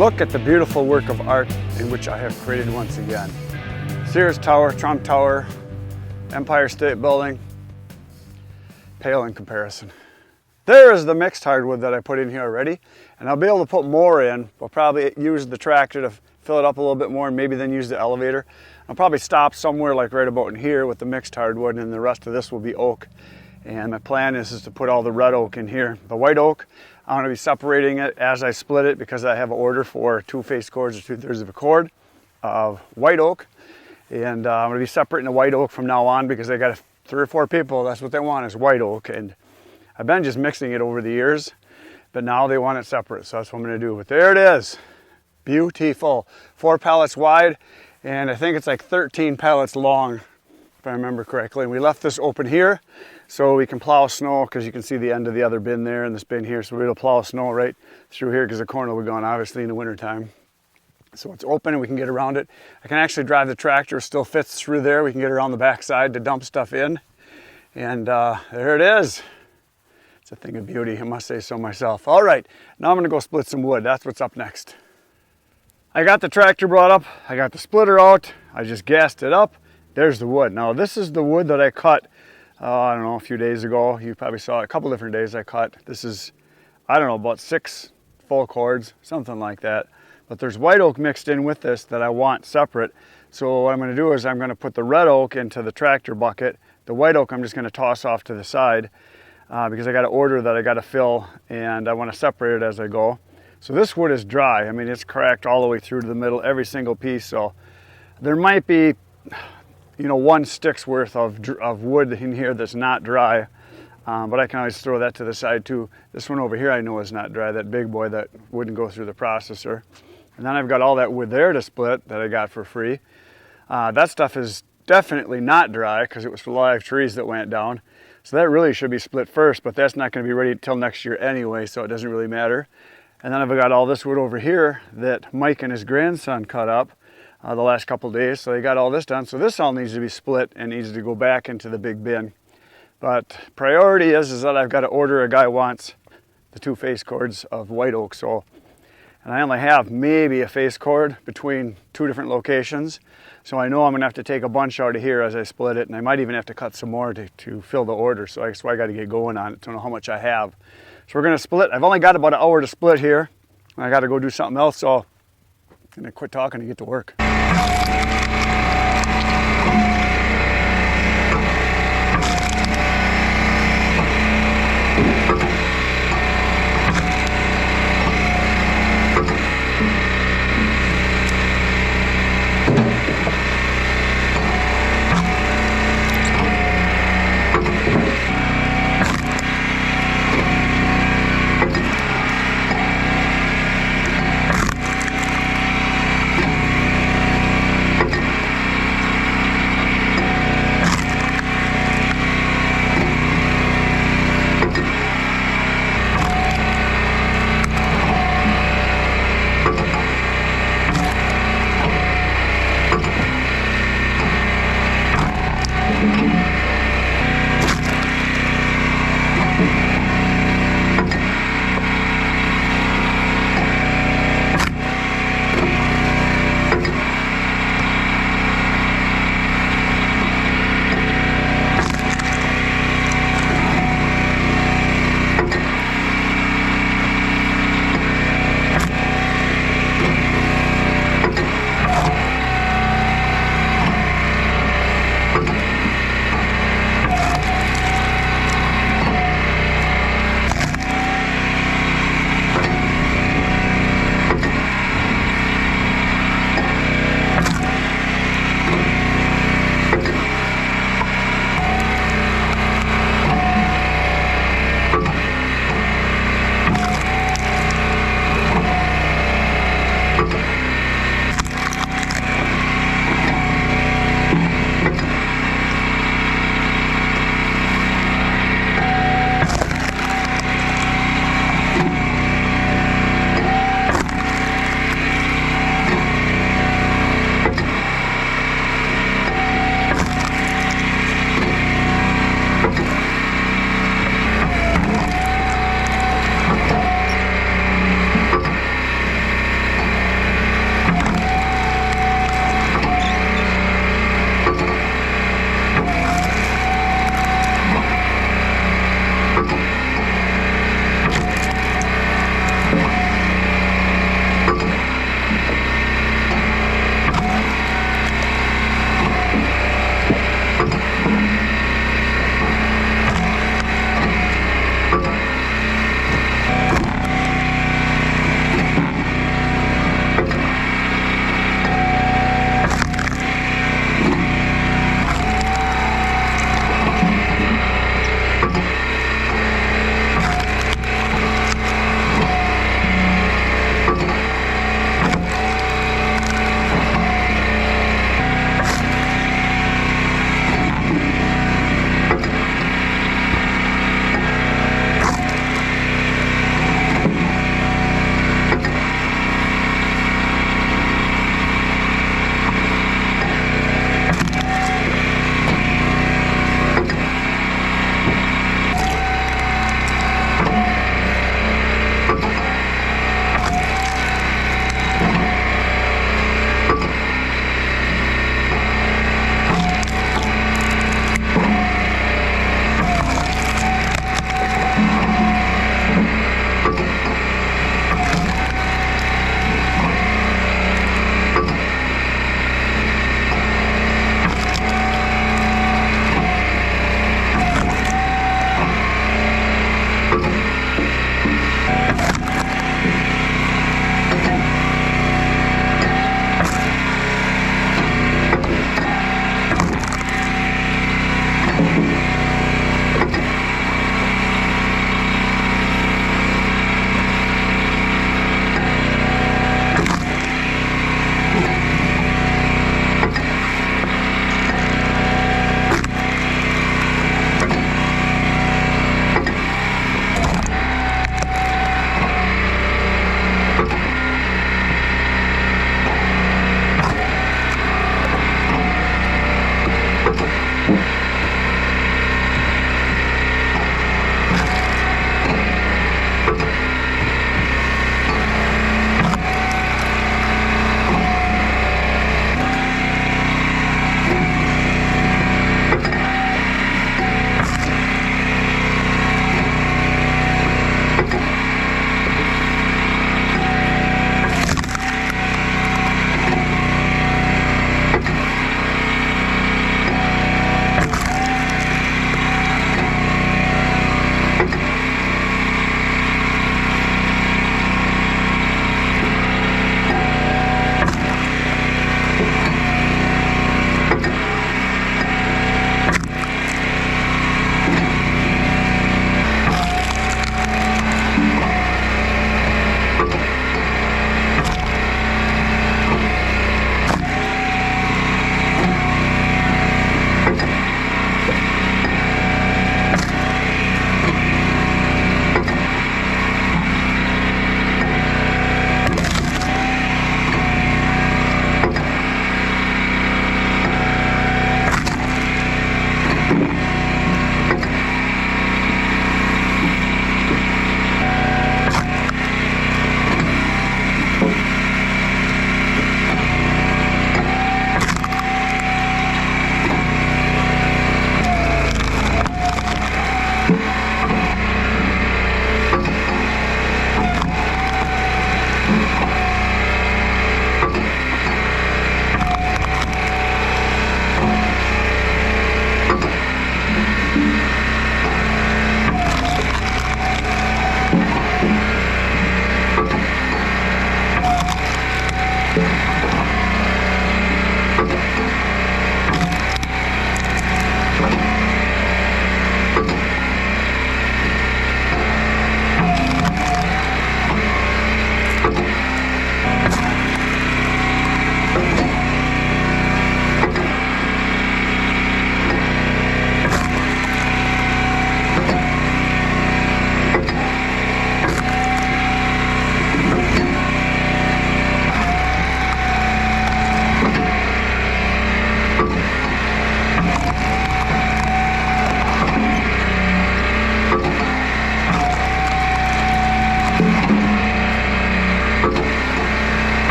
Look at the beautiful work of art in which I have created once again. Sears Tower, Trump Tower, Empire State Building, pale in comparison. There is the mixed hardwood that I put in here already, and I'll be able to put more in. We'll probably use the tractor to fill it up a little bit more and maybe then use the elevator. I'll probably stop somewhere like right about in here with the mixed hardwood, and the rest of this will be oak. And my plan is to put all the red oak in here. The white oak, I'm going to be separating it as I split it because I have an order for 2 face cords or 2/3 of a cord of white oak. And I'm going to be separating the white oak from now on because I got 3 or 4 people, that's what they want is white oak. And I've been just mixing it over the years, but now they want it separate. So that's what I'm going to do. But there it is. Beautiful. 4 pallets wide, and I think it's like 13 pallets long, if I remember correctly. And we left this open here so we can plow snow, because you can see the end of the other bin there and this bin here. So we'll plow snow right through here because the corn will be gone obviously in the winter time. So it's open and we can get around it. I can actually drive the tractor, it still fits through there. We can get around the backside to dump stuff in. And there it is. It's a thing of beauty, I must say so myself. All right, now I'm gonna go split some wood. That's what's up next. I got the tractor brought up, I got the splitter out, I just gassed it up. There's the wood. Now this is the wood that I cut, I don't know, a few days ago. You probably saw it, a couple different days I cut. This is, I don't know, about 6 full cords, something like that. But there's white oak mixed in with this that I want separate. So what I'm gonna do is I'm gonna put the red oak into the tractor bucket. The white oak I'm just gonna toss off to the side because I got an order that I gotta fill and I wanna separate it as I go. So this wood is dry. I mean, it's cracked all the way through to the middle, every single piece. So there might be, you know, 1 stick's worth of wood in here that's not dry. But I can always throw that to the side too. This one over here I know is not dry, that big boy that wouldn't go through the processor. And then I've got all that wood there to split that I got for free. That stuff is definitely not dry because it was live trees that went down. So that really should be split first, but that's not going to be ready until next year anyway, so it doesn't really matter. And then I've got all this wood over here that Mike and his grandson cut up the last couple days. So they got all this done. So this all needs to be split and needs to go back into the big bin. But priority is that I've got to order, a guy wants the 2 face cords of white oak. So, and I only have maybe a face cord between 2 different locations. So I know I'm gonna have to take a bunch out of here as I split it, and I might even have to cut some more to fill the order. So I got to get going on it to know how much I have. So we're gonna split. I've only got about an hour to split here. I got to go do something else, so I'm gonna quit talking and get to work.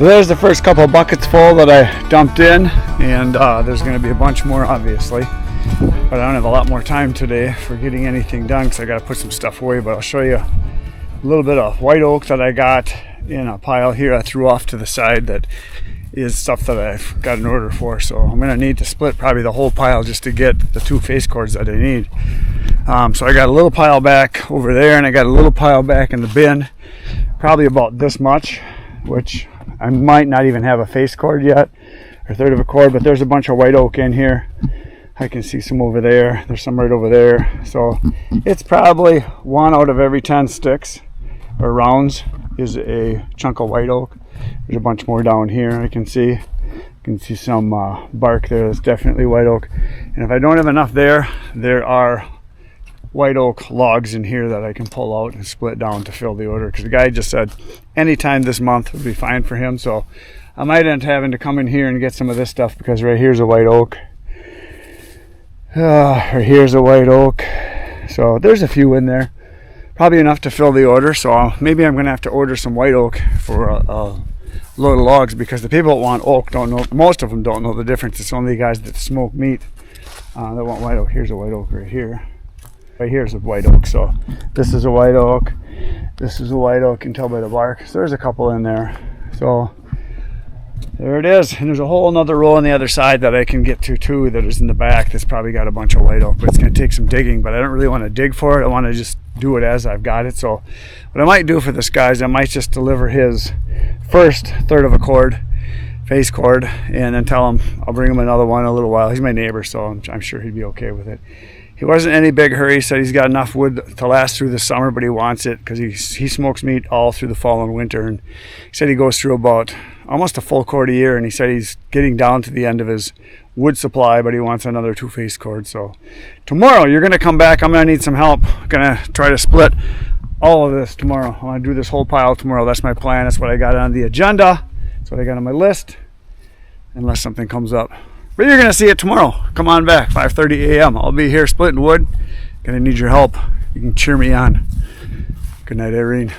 So there's the first couple of buckets full that I dumped in, and there's going to be a bunch more obviously, but I don't have a lot more time today for getting anything done because I got to put some stuff away. But I'll show you a little bit of white oak that I got in a pile here. I threw off to the side that is stuff that I've got an order for, so I'm going to need to split probably the whole pile just to get the 2 face cords that I need. So I got a little pile back over there, and I got a little pile back in the bin, probably about this much, which I might not even have a face cord yet, or 1/3 of a cord, but there's a bunch of white oak in here. I can see some over there. There's some right over there. So it's probably 1 out of every 10 sticks or rounds is a chunk of white oak. There's a bunch more down here. I can see some bark there. That's definitely white oak. And if I don't have enough there are white oak logs in here that I can pull out and split down to fill the order, because the guy just said anytime this month would be fine for him. So I might end up having to come in here and get some of this stuff, because right here's a white oak, or here's a white oak. So there's a few in there, probably enough to fill the order. So maybe I'm gonna have to order some white oak for a load of logs, because the people that want oak don't know, most of them don't know the difference. It's only guys that smoke meat that want white oak. Here's a white oak right here. Right here's a white oak. So this is a white oak. This is a white oak. You can tell by the bark. So there's a couple in there. So there it is. And there's a whole another row on the other side that I can get to too, that is in the back, that's probably got a bunch of white oak, but it's going to take some digging. But I don't really want to dig for it. I want to just do it as I've got it. So what I might do for this guy is I might just deliver his first 1/3 of a cord, face cord, and then tell him I'll bring him another one in a little while. He's my neighbor, so I'm sure he'd be okay with it. He wasn't in any big hurry. He said he's got enough wood to last through the summer, but he wants it because he smokes meat all through the fall and winter. And he said he goes through about almost a full cord a year, and he said he's getting down to the end of his wood supply, but he wants another 2 face cords. So tomorrow you're going to come back. I'm going to need some help. I'm going to try to split all of this tomorrow. I want to do this whole pile tomorrow. That's my plan. That's what I got on the agenda. That's what I got on my list, unless something comes up. But you're going to see it tomorrow. Come on back, 5:30 a.m. I'll be here splitting wood. Going to need your help. You can cheer me on. Good night, Irene.